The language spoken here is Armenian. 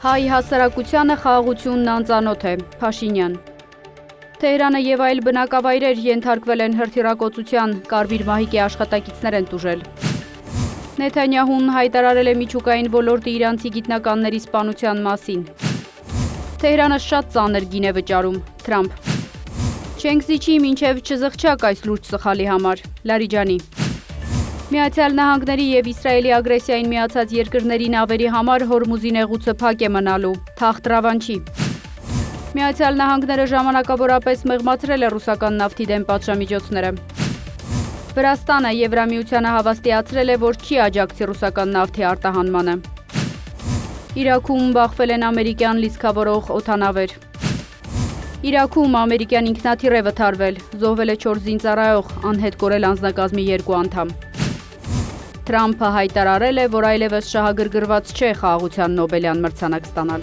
Հայ հասարակությանը խաղաղությունն անծանոթ է, Փաշինյան։ Թեհրանը եւ այլ բնակավայրեր ենթարկվել են հրթիռակոծության, Կարմիր մահիկի աշխատակիցներ են տուժել։ Նեթանյահուն հայտարարել է միջուկային ոլորտի իրանցի գիտնականների սպանության մասին։ Թեհրանը շատ ծանր գին է վճարում, Թրամփ։ Չենք զիջի մինչև չզղջակ այս լուրջ սխալի համար, Լարիջանի։ Միացյալ Նահանգների եւ Իսրայելի ագրեսիային միացած երկրների նավերի համար Հորմուզի նեղուցը փակ է մնալու, թախտ Ռավանչի։ Միացյալ Նահանգները ժամանակավորապես մեղմացրել է ռուսական նավթի դեմ պատժամիջոցները։ Վրաստանը Եվրամիությանը հավաստիացրել է, որ չի աջակցի ռուսական նավթի արտահանմանը։ Իրաքում բախվել են ամերիկյան լիցքավորող օդանավեր։ Իրաքում ամերիկյան ինքնաթիռ է վթարվել, զոհվել է 4 զինծառայող, անհետ կորել անձնակազմի 2 անդամ։ Թրամփը հայտարարել է, որ այլևս շահագրգռված չէ խաղաղության Նոբելյան մրցանակ ստանալ։